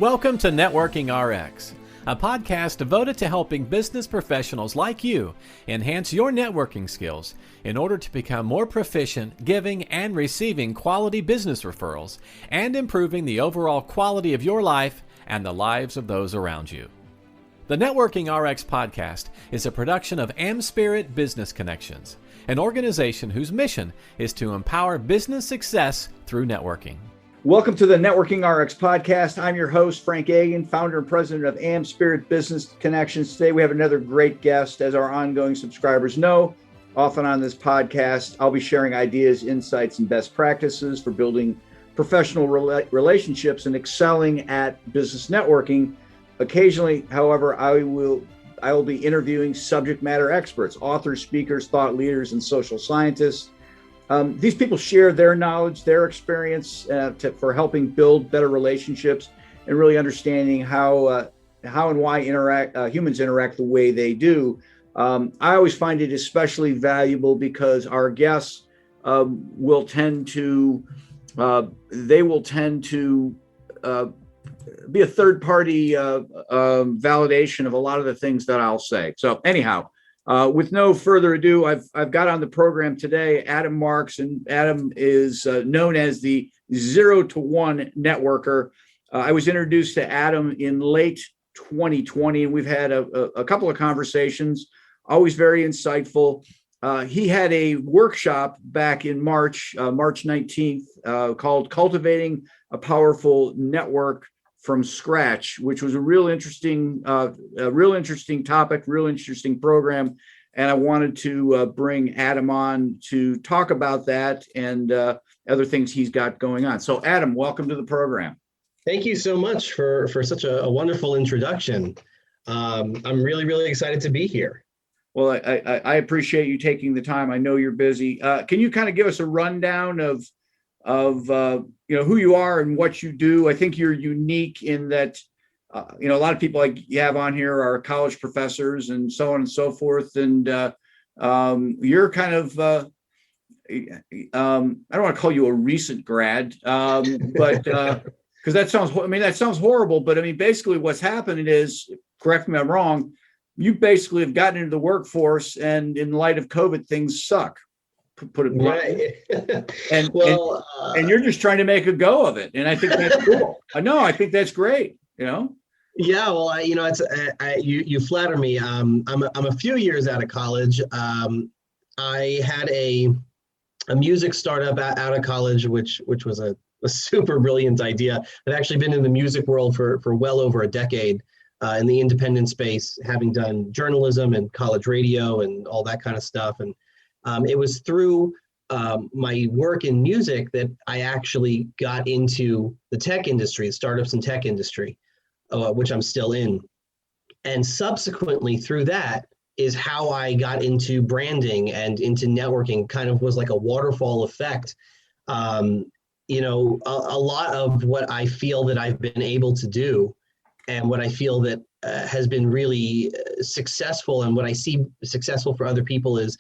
Welcome to Networking RX, a podcast devoted to helping business professionals like you enhance your networking skills in order to become more proficient giving and receiving quality business referrals and improving the overall quality of your life and the lives of those around you. The Networking RX podcast is a production of AmSpirit Business Connections, an organization whose mission is to empower business success through networking. Welcome to the Networking RX podcast. I'm your host, Frank Agan, founder and president of AmSpirit Business Connections. Today, we have another great guest. As our ongoing subscribers know, often on this podcast, I'll be sharing ideas, insights, and best practices for building professional relationships and excelling at business networking. Occasionally, however, I will be interviewing subject matter experts, authors, speakers, thought leaders, and social scientists. These people share their knowledge, their experience for helping build better relationships and really understanding how and why humans interact the way they do. I always find it especially valuable because our guests will tend to be a third-party validation of a lot of the things that I'll say. So anyhow. With no further ado, I've got on the program today Adam Marx, and Adam is known as the 0 to 1 networker. I was introduced to Adam in late 2020, and we've had a couple of conversations, always very insightful. He had a workshop back in March 19th, called Cultivating a Powerful Network from Scratch, which was a real interesting topic, real interesting program. And I wanted to bring Adam on to talk about that and other things he's got going on. So Adam, welcome to the program. Thank you so much for such a wonderful introduction. I'm really, really excited to be here. Well, I appreciate you taking the time. I know you're busy. Can you kind of give us a rundown of who you are and what you do? I think you're unique in that, a lot of people like you have on here are college professors and so on and so forth. And you're kind of, I don't want to call you a recent grad, but because that sounds horrible. But I mean, basically what's happening is, correct me if I'm wrong, you basically have gotten into the workforce, and in light of COVID, things suck. Put it bluntly. Right. And you're just trying to make a go of it, and I think that's cool. I think that's great. Yeah, well, you flatter me. I'm a few years out of college. I had a music startup out of college, which was a super brilliant idea. I've actually been in the music world for well over a decade, in the independent space, having done journalism and college radio and all that kind of stuff. And it was through my work in music that I actually got into the tech industry, the startups and tech industry, which I'm still in. And subsequently through that is how I got into branding and into networking. Kind of was like a waterfall effect. A lot of what I feel that I've been able to do and what I feel that has been really successful, and what I see successful for other people, is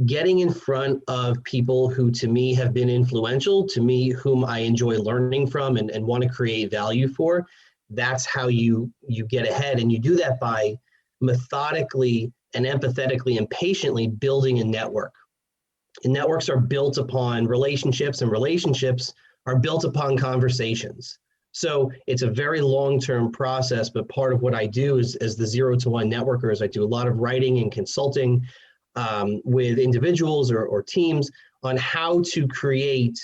getting in front of people who to me have been influential, to me whom I enjoy learning from and want to create value for. That's how you get ahead. And you do that by methodically and empathetically and patiently building a network. And networks are built upon relationships, and relationships are built upon conversations. So it's a very long-term process, but part of what I do is, as the 0 to 1 networker, is I do a lot of writing and consulting with individuals or teams on how to create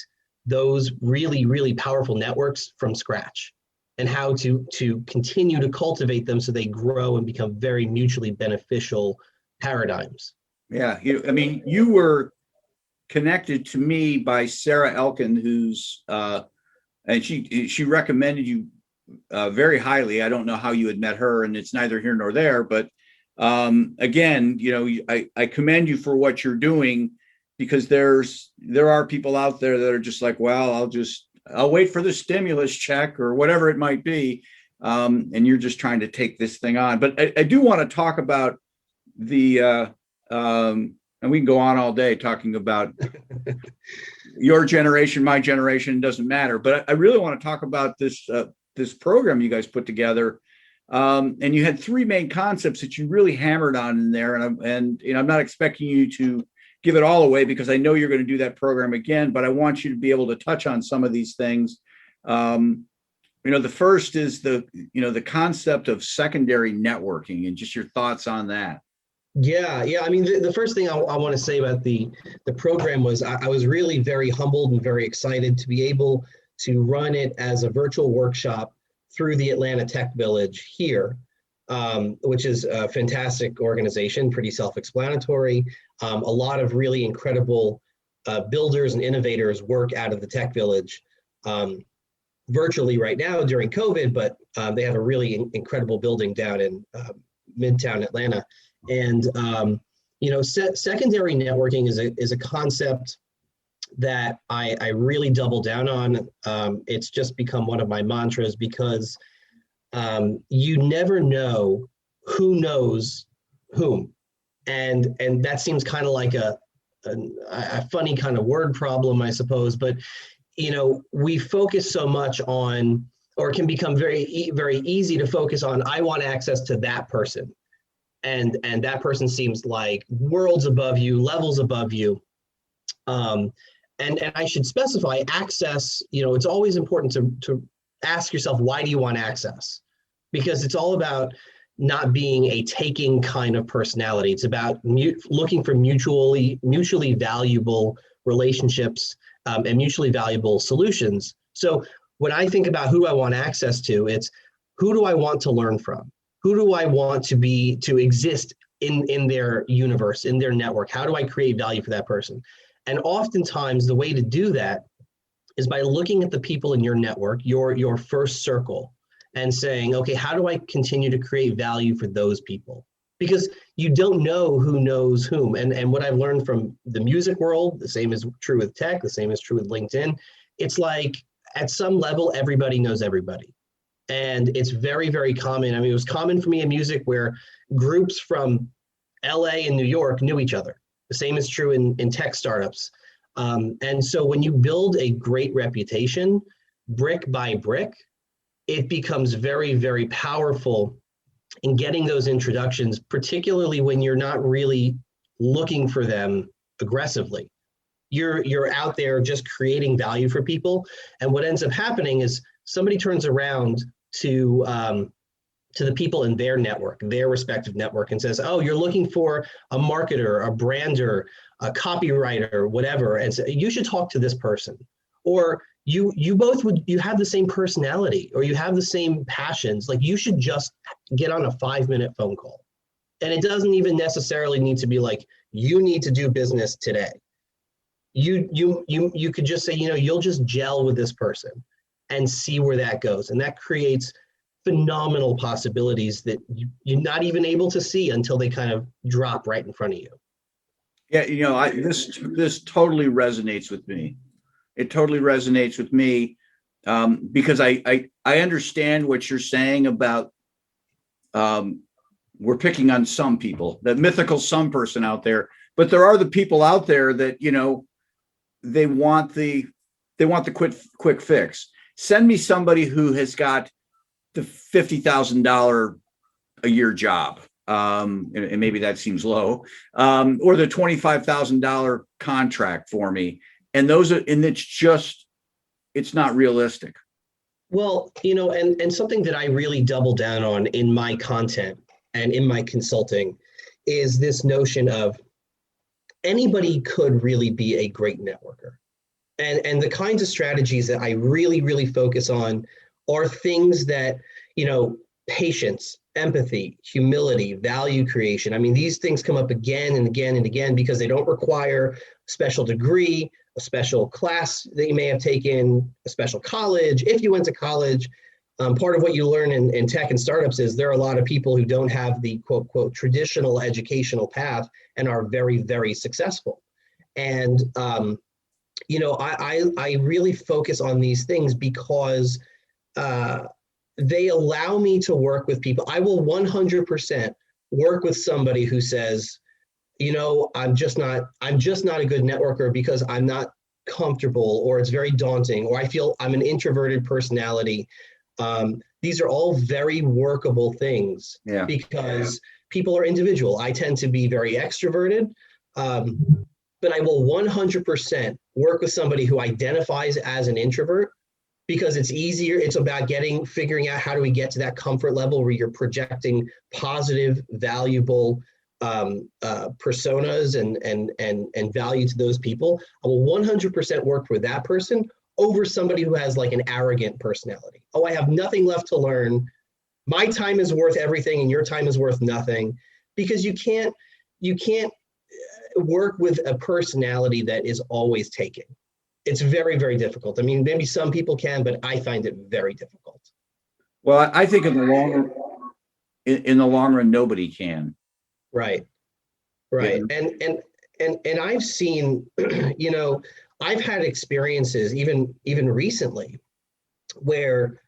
those really, really powerful networks from scratch, and how to continue to cultivate them so they grow and become very mutually beneficial paradigms. Yeah, you were connected to me by Sarah Elkin, who's and she recommended you very highly. I don't know how you had met her, and it's neither here nor there, but again, I commend you for what you're doing, because there are people out there that are just like, well, I'll wait for the stimulus check or whatever it might be. And you're just trying to take this thing on. But I do want to talk about the, and we can go on all day talking about your generation, my generation, doesn't matter. But I really want to talk about this this program you guys put together. And you had three main concepts that you really hammered on in there. And I'm not expecting you to give it all away because I know you're going to do that program again, but I want you to be able to touch on some of these things. The first is the concept of secondary networking and just your thoughts on that. Yeah. I mean, the first thing I want to say about the program was I was really very humbled and very excited to be able to run it as a virtual workshop through the Atlanta Tech Village here, which is a fantastic organization, pretty self-explanatory. A lot of really incredible builders and innovators work out of the Tech Village virtually right now during COVID, but they have a really incredible building down in Midtown Atlanta. And secondary networking is a concept that I really double down on. It's just become one of my mantras because you never know who knows whom, and that seems kind of like a funny kind of word problem, I suppose. But we focus so much on, or it can become very very easy to focus on, I want access to that person. And that person seems like worlds above you, levels above you. And I should specify access, it's always important to ask yourself, why do you want access? Because it's all about not being a taking kind of personality. It's about looking for mutually valuable relationships and mutually valuable solutions. So when I think about who I want access to, it's who do I want to learn from? Who do I want to exist in their universe, in their network? How do I create value for that person? And oftentimes the way to do that is by looking at the people in your network, your first circle, and saying, okay, how do I continue to create value for those people? Because you don't know who knows whom. And what I've learned from the music world, the same is true with tech, the same is true with LinkedIn. It's like at some level, everybody knows everybody. And it's very, very common. I mean, it was common for me in music where groups from LA and New York knew each other. The same is true in tech startups. And so when you build a great reputation, brick by brick, it becomes very, very powerful in getting those introductions, particularly when you're not really looking for them aggressively. You're out there just creating value for people. And what ends up happening is somebody turns around to the people in their network, their respective network, and says, oh, you're looking for a marketer, a brander, a copywriter, whatever, and so you should talk to this person. Or you have the same personality, or you have the same passions. Like, you should just get on a 5-minute phone call. And it doesn't even necessarily need to be like, you need to do business today. You could just say, you'll just gel with this person and see where that goes. And that creates phenomenal possibilities that you're not even able to see until they kind of drop right in front of you. Yeah, this totally resonates with me. It totally resonates with me because I understand what you're saying about we're picking on some people, that mythical some person out there, but there are the people out there that they want the quick fix. Send me somebody who has got the $50,000 a year job, and maybe that seems low, or the $25,000 contract for me, and it's not realistic. Well, and something that I really double down on in my content and in my consulting is this notion of anybody could really be a great networker. And the kinds of strategies that I really, really focus on are things that, patience, empathy, humility, value creation. I mean, these things come up again and again and again because they don't require a special degree, a special class that you may have taken, a special college. If you went to college, part of what you learn in tech and startups is there are a lot of people who don't have the quote, quote, traditional educational path and are very, very successful. And, I really focus on these things because they allow me to work with people. I will 100% work with somebody who says, I'm just not a good networker because I'm not comfortable, or it's very daunting, or I feel I'm an introverted personality. These are all very workable things because people are individual. I tend to be very extroverted, but I will 100% work with somebody who identifies as an introvert because it's easier. It's about figuring out how do we get to that comfort level where you're projecting positive, valuable personas and value to those people. I will 100% work with that person over somebody who has like an arrogant personality. Oh, I have nothing left to learn. My time is worth everything and your time is worth nothing, because you can't work with a personality that is always taking. It's very, very difficult. I mean, maybe some people can, but I find it very difficult. Well, I think in the long run, nobody can. Right. Yeah. And I've seen, I've had experiences even recently where,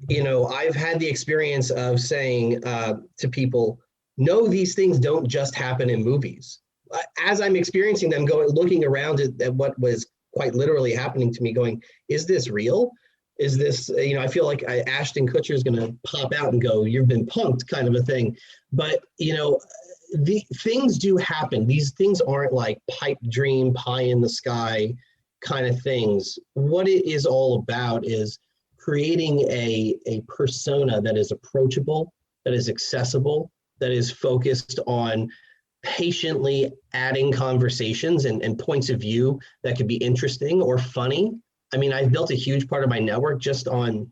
I've had the experience of saying to people, no, these things don't just happen in movies. As I'm experiencing them, looking around at what was quite literally happening to me, going, is this real? Is this, I feel like Ashton Kutcher is going to pop out and go, you've been punked, kind of a thing. But, the things do happen. These things aren't like pipe dream, pie in the sky kind of things. What it is all about is creating a persona that is approachable, that is accessible, that is focused on patiently adding conversations and points of view that could be interesting or funny. I mean, I've built a huge part of my network just on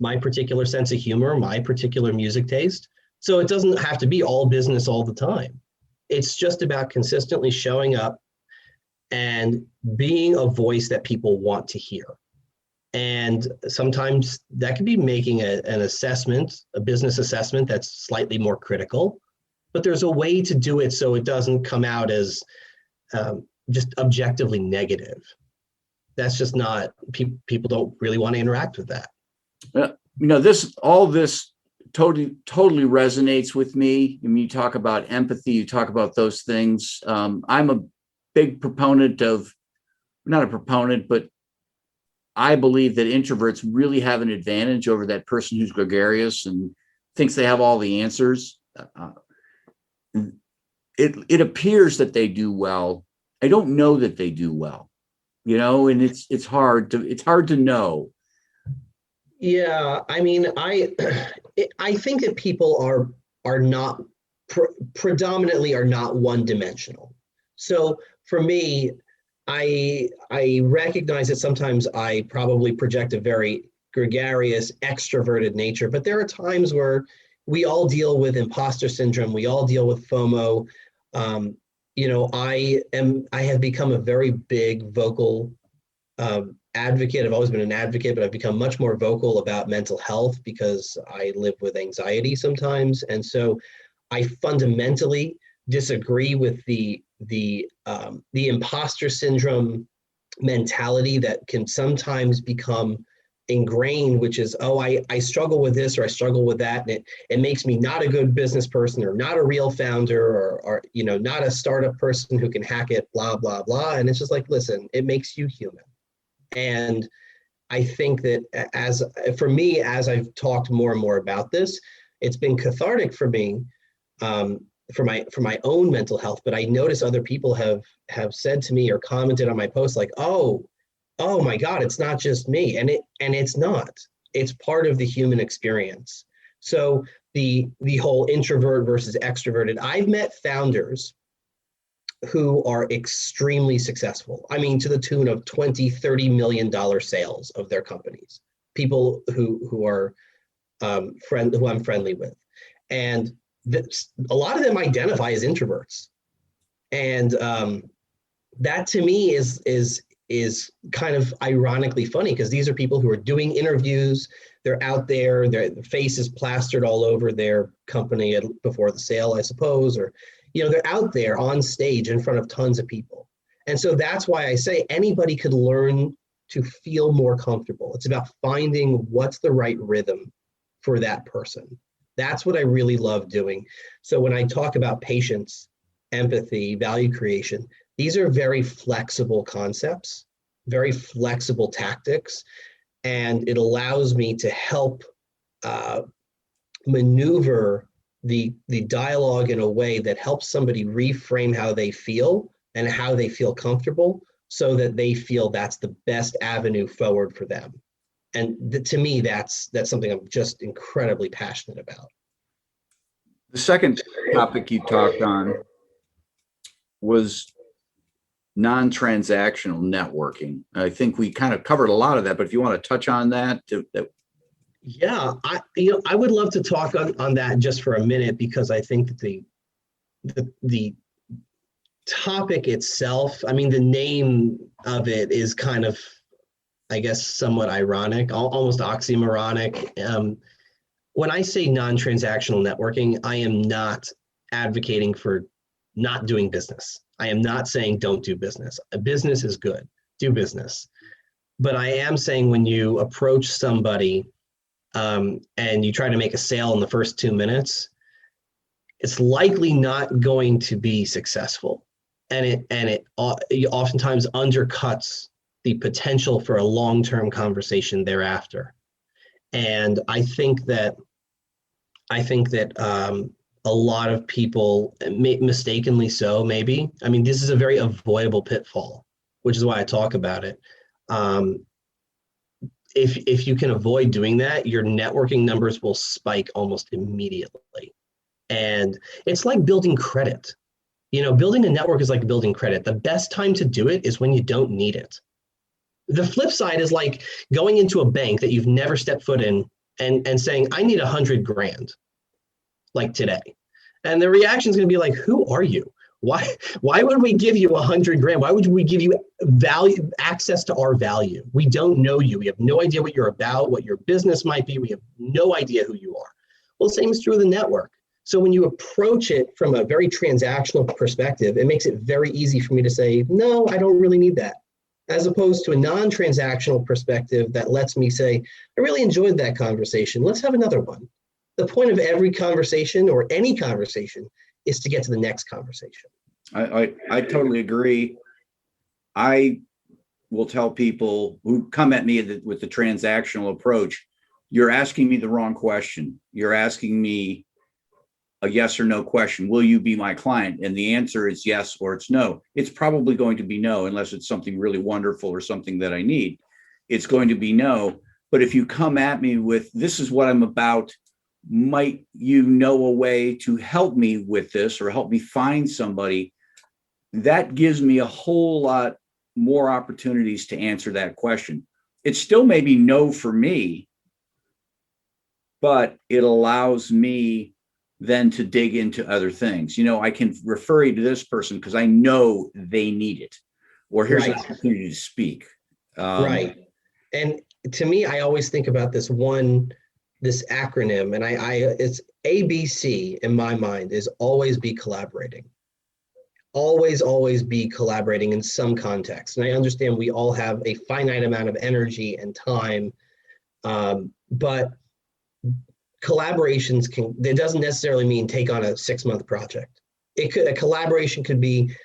my particular sense of humor, my particular music taste. So it doesn't have to be all business all the time. It's just about consistently showing up and being a voice that people want to hear. And sometimes that could be making an assessment, a business assessment that's slightly more critical, but there's a way to do it so it doesn't come out as just objectively negative. That's just not, people don't really want to interact with that. All this totally resonates with me. I mean, you talk about empathy, you talk about those things. I'm a big proponent of, not a proponent, but I believe that introverts really have an advantage over that person who's gregarious and thinks they have all the answers. It appears that they do well. I don't know that they do well, and it's hard to know. Yeah, I mean, I think that people are not predominantly are not one-dimensional. So for me, I recognize that sometimes I probably project a very gregarious, extroverted nature, but there are times where we all deal with imposter syndrome. We all deal with FOMO. I have become a very big vocal advocate. I've always been an advocate, but I've become much more vocal about mental health because I live with anxiety sometimes. And so I fundamentally disagree with the imposter syndrome mentality that can sometimes become ingrained, which is, oh, I struggle with this or I struggle with that, and it makes me not a good business person or not a real founder or not a startup person who can hack it, blah, blah, blah. And it's just like, listen, it makes you human. And I think that for me, as I've talked more and more about this, it's been cathartic for me for my own mental health. But I notice other people have said to me or commented on my post like, oh my God, it's not just me. And it's not. It's part of the human experience. So the whole introvert versus extroverted, I've met founders who are extremely successful. I mean, to the tune of $20-30 million sales of their companies. People who are who I'm friendly with, and a lot of them identify as introverts, and that to me is kind of ironically funny because these are people who are doing interviews. They're out there. Their face is plastered all over their company before the sale, I suppose, or they're out there on stage in front of tons of people. And so that's why I say anybody could learn to feel more comfortable. It's about finding what's the right rhythm for that person. That's what I really love doing. So when I talk about patience, empathy, value creation, these are very flexible concepts, very flexible tactics. and it allows me to help maneuver the dialogue in a way that helps somebody reframe how they feel and how they feel comfortable, so that they feel that's the best avenue forward for them. And to me, that's something I'm just incredibly passionate about. The second topic you talked on was non-transactional networking. I think we kind of covered a lot of that, but if you want to touch on that. Yeah, I would love to talk on that just for a minute, because I think that the topic itself, I mean, the name of it is kind of, I guess, somewhat ironic, almost oxymoronic. When I say non-transactional networking, I am not advocating for not doing business. I am not saying don't do business. A business is good, do business. But I am saying when you approach somebody and you try to make a sale in the first 2 minutes, it's likely not going to be successful. And it oftentimes undercuts the potential for a long-term conversation thereafter. And I think that a lot of people, mistakenly so, maybe. I mean, this is a very avoidable pitfall, which is why I talk about it. If you can avoid doing that, your networking numbers will spike almost immediately. And it's like building credit. Building a network is like building credit. The best time to do it is when you don't need it. The flip side is like going into a bank that you've never stepped foot in and saying, I need $100,000, like today. And the reaction is going to be like, who are you? Why would we give you $100,000? Why would we give you access to our value? We don't know you. We have no idea what you're about, what your business might be. We have no idea who you are. Well, the same is true of the network. So when you approach it from a very transactional perspective, it makes it very easy for me to say, no, I don't really need that. As opposed to a non-transactional perspective that lets me say, I really enjoyed that conversation. Let's have another one. The point of every conversation, or any conversation, is to get to the next conversation. I totally agree. I will tell people who come at me with the transactional approach, you're asking me the wrong question. You're asking me a yes or no question. Will you be my client? And the answer is yes, or it's no. It's probably going to be no, unless it's something really wonderful or something that I need. It's going to be no. But if you come at me with, this is what I'm about, might you know a way to help me with this, or help me find somebody, that gives me a whole lot more opportunities to answer that question. It still may be no for me, but it allows me then to dig into other things. I can refer you to this person because I know they need it, or here's an opportunity to speak. Right. And to me, I always think about this acronym, and it's ABC in my mind, is always be collaborating. Always be collaborating in some context. And I understand we all have a finite amount of energy and time, but collaborations it doesn't necessarily mean take on a 6-month project. A collaboration could be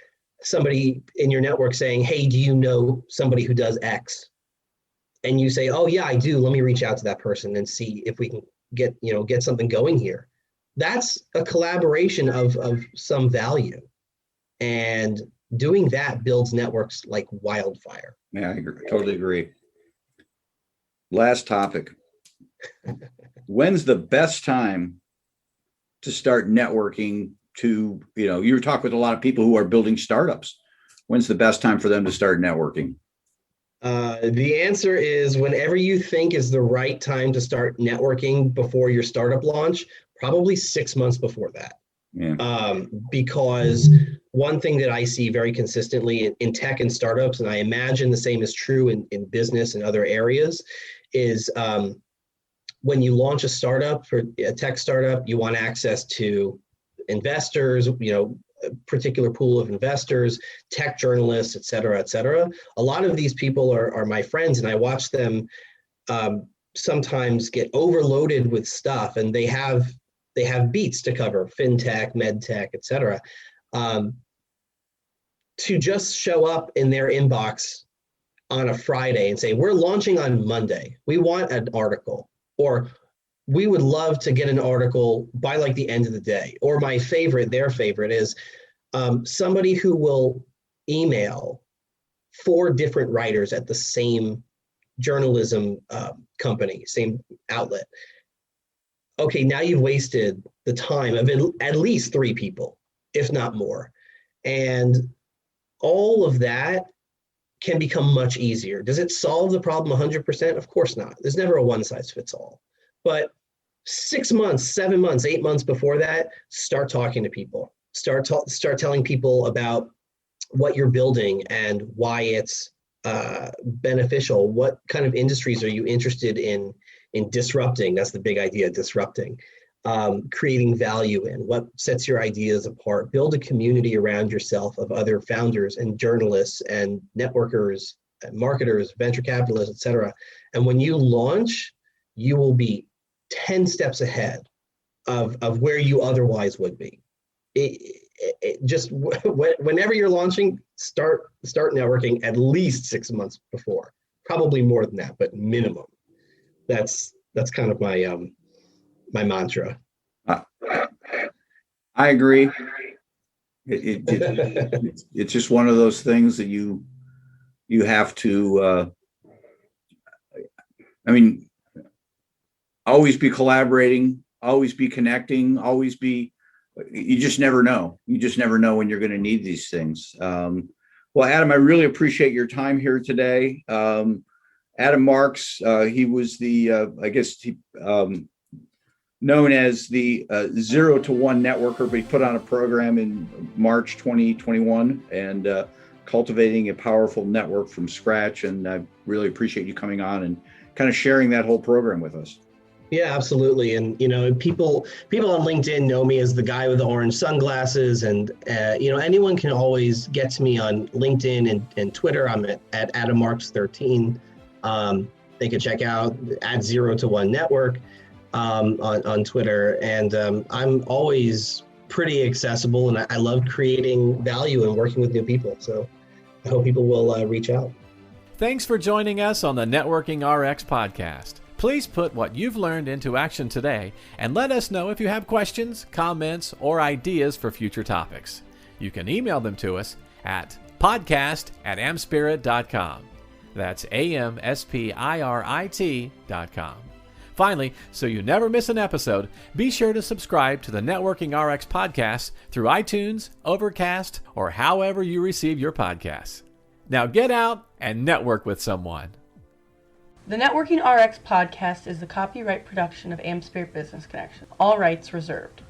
somebody in your network saying, hey, do you know somebody who does X? And you say, oh yeah, I do. Let me reach out to that person and see if we can get something going here. That's a collaboration of some value. And doing that builds networks like wildfire. Yeah, I agree. Totally agree. Last topic. When's the best time to start networking to, you talk with a lot of people who are building startups. When's the best time for them to start networking? The answer is whenever you think is the right time to start networking before your startup launch, probably 6 months before that. Yeah. Because one thing that I see very consistently in tech and startups, and I imagine the same is true in business and other areas, is when you launch a startup, for a tech startup, you want access to investors, a particular pool of investors, tech journalists, et cetera, et cetera. A lot of these people are my friends, and I watch them sometimes get overloaded with stuff, and they have beats to cover, fintech, medtech, et cetera. To just show up in their inbox on a Friday and say, we're launching on Monday. We want an article, or we would love to get an article by like the end of the day. Or my favorite, their favorite is somebody who will email 4 different writers at the same journalism company, same outlet. Okay, now you've wasted the time of at least 3 people, if not more. And all of that can become much easier. Does it solve the problem 100%? Of course not. There's never a one size fits all. But 6 months, 7 months, 8 months before that, start talking to people. Start telling people about what you're building and why it's beneficial. What kind of industries are you interested in disrupting? That's the big idea, disrupting. Creating value in, what sets your ideas apart. Build a community around yourself of other founders and journalists and networkers, and marketers, venture capitalists, et cetera. And when you launch, you will be 10 steps ahead of where you otherwise would be. Just whenever you're launching, start networking at least 6 months before, probably more than that, but minimum. That's kind of my my mantra. I agree. It's just one of those things that you have to. Always be collaborating, always be connecting, always be. You just never know. You just never know when you're going to need these things. Well, Adam, I really appreciate your time here today. Adam Marx, he was the, known as the 0 to 1 networker, but he put on a program in March 2021 and cultivating a powerful network from scratch. And I really appreciate you coming on and kind of sharing that whole program with us. Yeah, absolutely. And, people on LinkedIn know me as the guy with the orange sunglasses. And, anyone can always get to me on LinkedIn and Twitter. I'm at Adam Marx 13. They can check out at 0 to 1 Network on Twitter. And I'm always pretty accessible, and I love creating value and working with new people. So I hope people will reach out. Thanks for joining us on the Networking RX podcast. Please put what you've learned into action today and let us know if you have questions, comments, or ideas for future topics. You can email them to us at podcast@amspirit.com. That's AMSPIRIT.com. Finally, so you never miss an episode, be sure to subscribe to the Networking RX podcast through iTunes, Overcast, or however you receive your podcasts. Now get out and network with someone. The Networking RX podcast is the copyright production of AmSpirit Business Connection. All rights reserved.